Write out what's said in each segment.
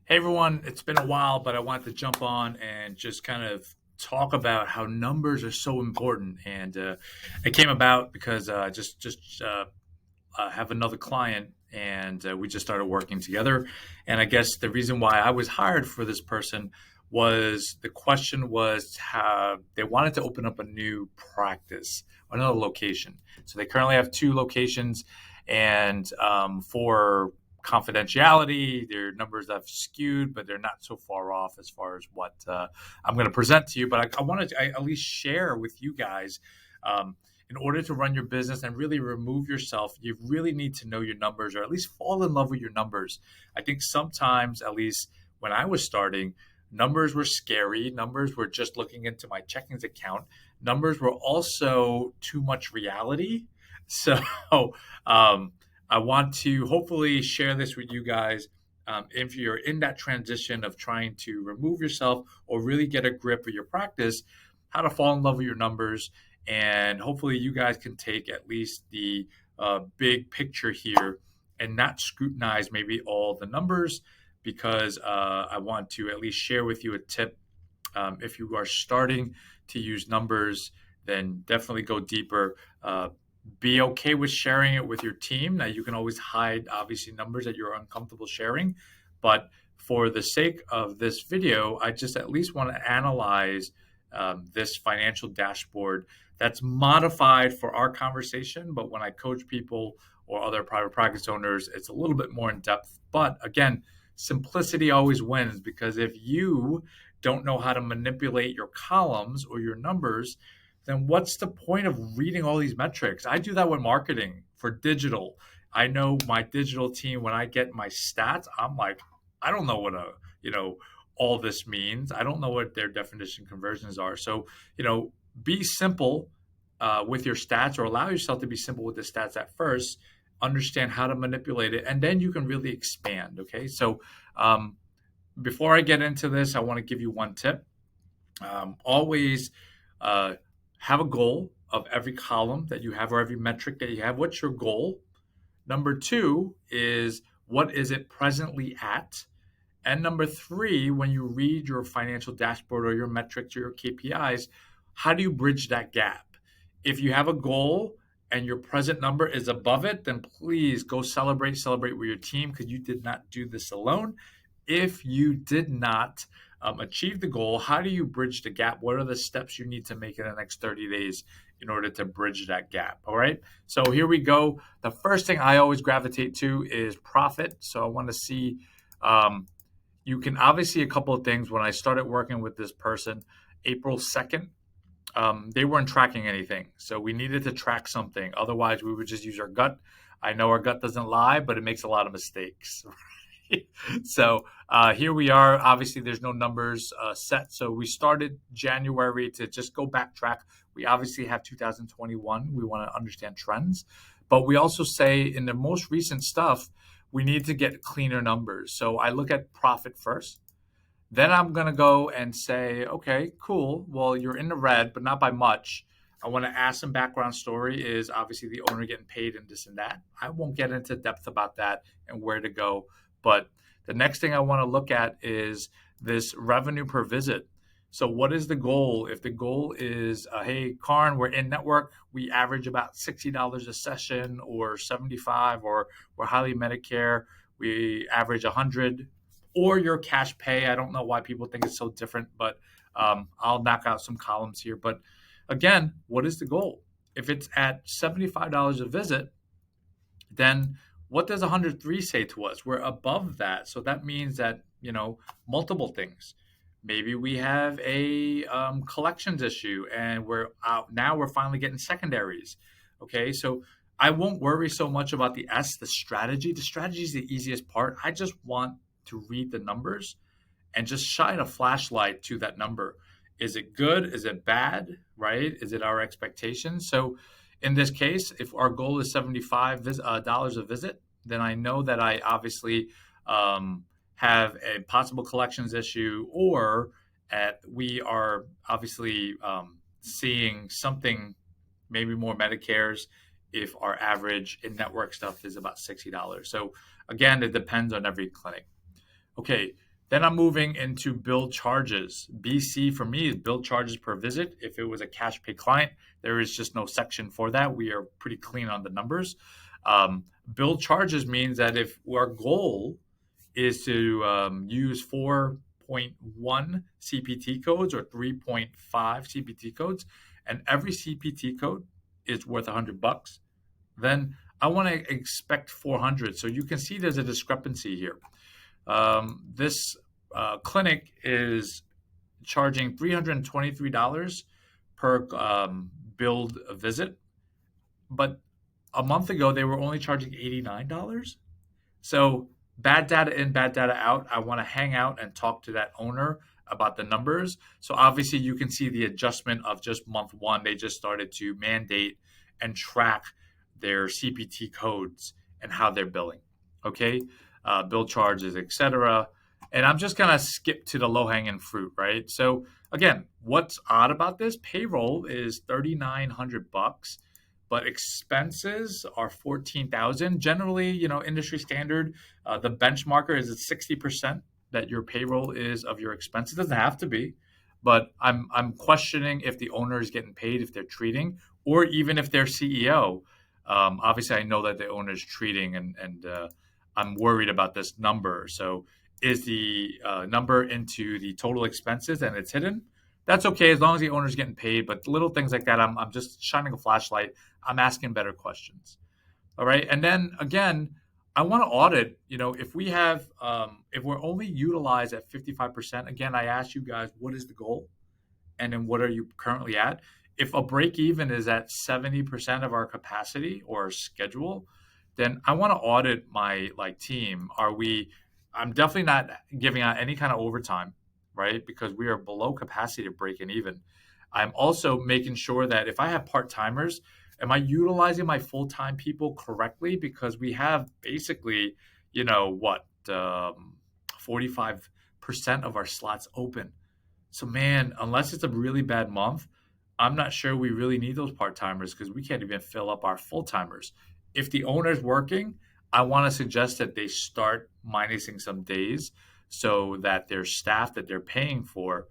Hey everyone, it's been a while, but I wanted to jump on and just kind of talk about how numbers are so important. And it came about because have another client, and we just started working together. And I guess the reason why I was hired for this person was the question was how they wanted to open up a new practice, another location. So they currently have two locations, and for confidentiality, their numbers have skewed, but they're not so far off as far as what I'm going to present to you. But I wanted to at least share with you guys. In order to run your business and really remove yourself, you really need to know your numbers, or at least fall in love with your numbers. I think sometimes, at least when I was starting, numbers were scary. Numbers were just looking into my checkings account. Numbers were also too much reality. So um, I want to hopefully share this with you guys. If you're in that transition of trying to remove yourself or really get a grip of your practice, how to fall in love with your numbers. And hopefully, you guys can take at least the big picture here and not scrutinize maybe all the numbers, because I want to at least share with you a tip. If you are starting to use numbers, then definitely go deeper. Be okay with sharing it with your team. Now, you can always hide, obviously, numbers that you're uncomfortable sharing. But for the sake of this video, I just at least want to analyze this financial dashboard that's modified for our conversation. But when I coach people or other private practice owners, it's a little bit more in depth. But again, simplicity always wins, because if you don't know how to manipulate your columns or your numbers, then what's the point of reading all these metrics? I do that with marketing for digital. I know my digital team, when I get my stats, I'm like, I don't know what all this means. I don't know what their definition conversions are. So, be simple with your stats, or allow yourself to be simple with the stats at first. Understand how to manipulate it, and then you can really expand. Okay. So, before I get into this, I want to give you one tip. Always have a goal of every column that you have, or every metric that you have. What's your goal? Number two is, what is it presently at? And number three, when you read your financial dashboard or your metrics or your KPIs, how do you bridge that gap? If you have a goal and your present number is above it, then please go celebrate with your team, because you did not do this alone. If you did not achieve the goal, how do you bridge the gap? What are the steps you need to make in the next 30 days in order to bridge that gap? All right. So here we go. The first thing I always gravitate to is profit. So I want to see, you can obviously a couple of things. When I started working with this person, April 2nd, they weren't tracking anything. So we needed to track something. Otherwise, we would just use our gut. I know our gut doesn't lie, but it makes a lot of mistakes. So here we are. Obviously, there's no numbers set. So we started January to just go backtrack. We obviously have 2021. We want to understand trends. But we also say in the most recent stuff, we need to get cleaner numbers. So I look at profit first. Then I'm going to go and say, okay, cool. Well, you're in the red, but not by much. I want to ask some background story. Is obviously the owner getting paid and this and that? I won't get into depth about that and where to go. But the next thing I want to look at is this revenue per visit. So what is the goal? If the goal is, hey, Karn, we're in network, we average about $60 a session, or 75, or we're highly Medicare, we average 100, or your cash pay. I don't know why people think it's so different, but I'll knock out some columns here. But again, what is the goal? If it's at $75 a visit, then what does 103 say to us? We're above that. So that means that, multiple things. Maybe we have a collections issue, and we're out now. We're finally getting secondaries. Okay. So I won't worry so much about the S, the strategy. The strategy is the easiest part. I just want to read the numbers and just shine a flashlight to that number. Is it good? Is it bad? Right? Is it our expectations? So in this case, if our goal is $75 a visit, then I know that I obviously have a possible collections issue, or we are obviously seeing something, maybe more Medicares, if our average in-network stuff is about $60. So again, it depends on every clinic. Okay, Then I'm moving into bill charges. BC for me is bill charges per visit. If it was a cash pay client, there is just no section for that. We are pretty clean on the numbers. Bill charges means that if our goal is to use 4.1 CPT codes or 3.5 CPT codes, and every CPT code is worth $100, then I want to expect 400. So you can see there's a discrepancy here. This clinic is charging $323 per billed visit, but a month ago they were only charging $89. So bad data in, bad data out. I want to hang out and talk to that owner about the numbers. So obviously you can see the adjustment of just month one. They just started to mandate and track their CPT codes and how they're billing. Okay, bill charges, etc. And I'm just gonna skip to the low-hanging fruit, right? So again, what's odd about this? Payroll is $3,900, but expenses are 14,000. Generally, industry standard, the benchmarker is at 60% that your payroll is of your expenses. It doesn't have to be, but I'm questioning if the owner is getting paid, if they're treating, or even if they're CEO. Obviously, I know that the owner is treating, and I'm worried about this number. So, is the number into the total expenses and it's hidden? That's okay as long as the owner's getting paid. But little things like that, I'm just shining a flashlight. I'm asking better questions. All right, and then again, I want to audit. If we have, if we're only utilized at 55%, again, I ask you guys, what is the goal, and then what are you currently at? If a break even is at 70% of our capacity or schedule, then I want to audit my team. I'm definitely not giving out any kind of overtime, right? Because we are below capacity to breaking even. I'm also making sure that if I have part-timers, am I utilizing my full-time people correctly? Because we have basically, 45% of our slots open. So man, unless it's a really bad month, I'm not sure we really need those part-timers because we can't even fill up our full-timers. If the owner's working, I want to suggest that they start minusing some days so that their staff that they're paying for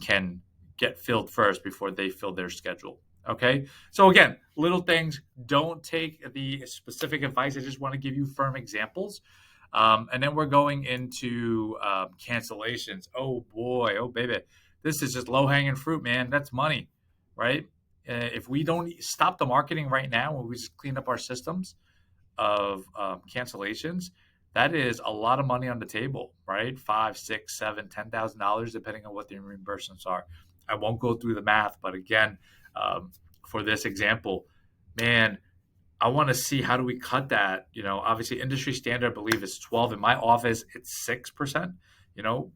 can get filled first before they fill their schedule. Okay. So again, little things, don't take the specific advice. I just want to give you firm examples. And then we're going into cancellations. Oh boy, oh baby. This is just low hanging fruit, man. That's money, right? If we don't stop the marketing right now, when we just clean up our systems of cancellations, that is a lot of money on the table, right? $5, $6, $7, $10,000, depending on what the reimbursements are. I won't go through the math, but again, for this example, man, I want to see how do we cut that. Obviously, industry standard, I believe, is 12. In my office, it's 6%.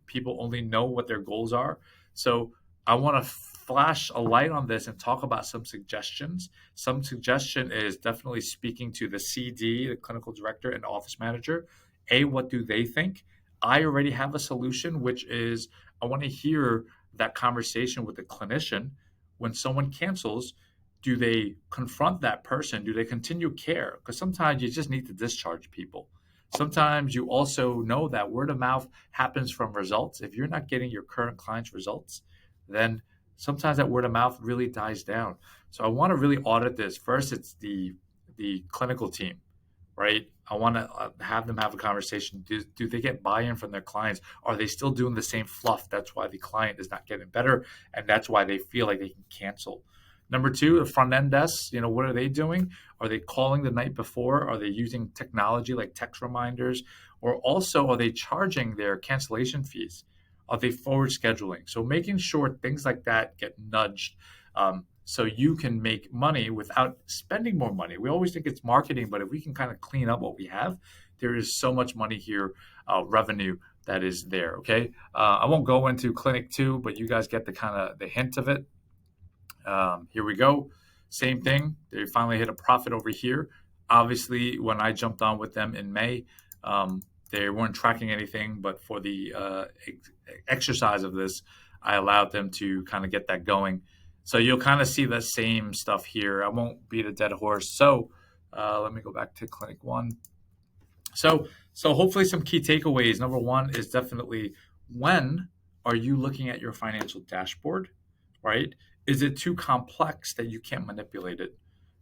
People only know what their goals are. So I want to flash a light on this and talk about some suggestions. Some suggestion is definitely speaking to the CD, the clinical director, and office manager. What do they think? I already have a solution, which is I want to hear that conversation with the clinician. When someone cancels, do they confront that person? Do they continue care? Because sometimes you just need to discharge people. Sometimes you also know that word of mouth happens from results. If you're not getting your current clients' results, then sometimes that word of mouth really dies down. So I want to really audit this. First, it's the clinical team, right? I want to have them have a conversation. Do they get buy-in from their clients? Are they still doing the same fluff? That's why the client is not getting better, and that's why they feel like they can cancel. Number two, the front end desks, what are they doing? Are they calling the night before? Are they using technology like text reminders? Or also, are they charging their cancellation fees? Are they forward scheduling? So making sure things like that get nudged so you can make money without spending more money. We always think it's marketing, but if we can kind of clean up what we have, there is so much money here, revenue that is there, okay? I won't go into Clinic 2, but you guys get the hint of it. Here we go. Same thing. They finally hit a profit over here. Obviously, when I jumped on with them in May, they weren't tracking anything, but for the exercise of this, I allowed them to kind of get that going. So you'll kind of see the same stuff here. I won't beat a dead horse. So let me go back to Clinic 1. So So hopefully some key takeaways. Number one is definitely, when are you looking at your financial dashboard, right? Is it too complex that you can't manipulate it?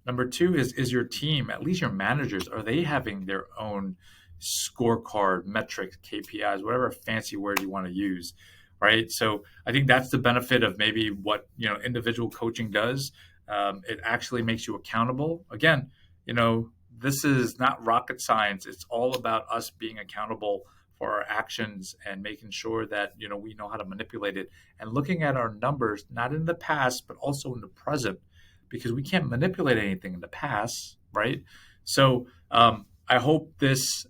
Number two is your team, at least your managers, are they having their own scorecard, metrics, KPIs, whatever fancy word you want to use, right? So I think that's the benefit of maybe what individual coaching does. It actually makes you accountable. Again, this is not rocket science. It's all about us being accountable for our actions and making sure that we know how to manipulate it, and looking at our numbers not in the past but also in the present, because we can't manipulate anything in the past, right? So I hope this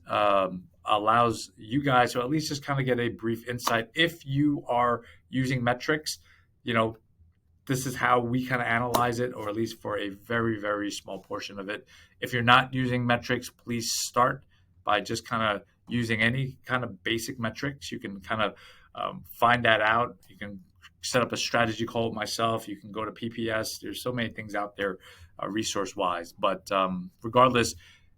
allows you guys to at least just kind of get a brief insight. If you are using metrics, you know this is how we kind of analyze it, or at least for a very, very small portion of it. If you're not using metrics, please start by just kind of using any kind of basic metrics. You can kind of find that out. You can set up a strategy call with myself. You can go to PPS. There's so many things out there resource wise. But regardless,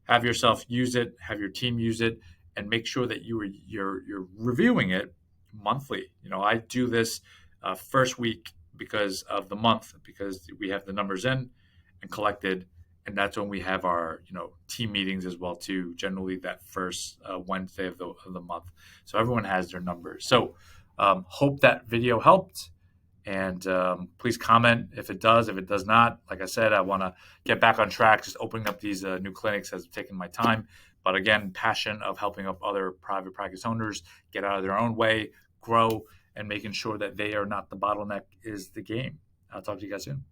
have yourself use it, have your team use it, and make sure that you're reviewing it monthly. I do this first week because of the month, because we have the numbers in and collected, and that's when we have our team meetings as well too, generally that first Wednesday of the month, so everyone has their numbers. So hope that video helped, and please comment if it does. If it does not, like I said, I want to get back on track. Just opening up these new clinics has taken my time, but again, passion of helping up other private practice owners get out of their own way, grow, and making sure that they are not the bottleneck is the game. I'll talk to you guys soon.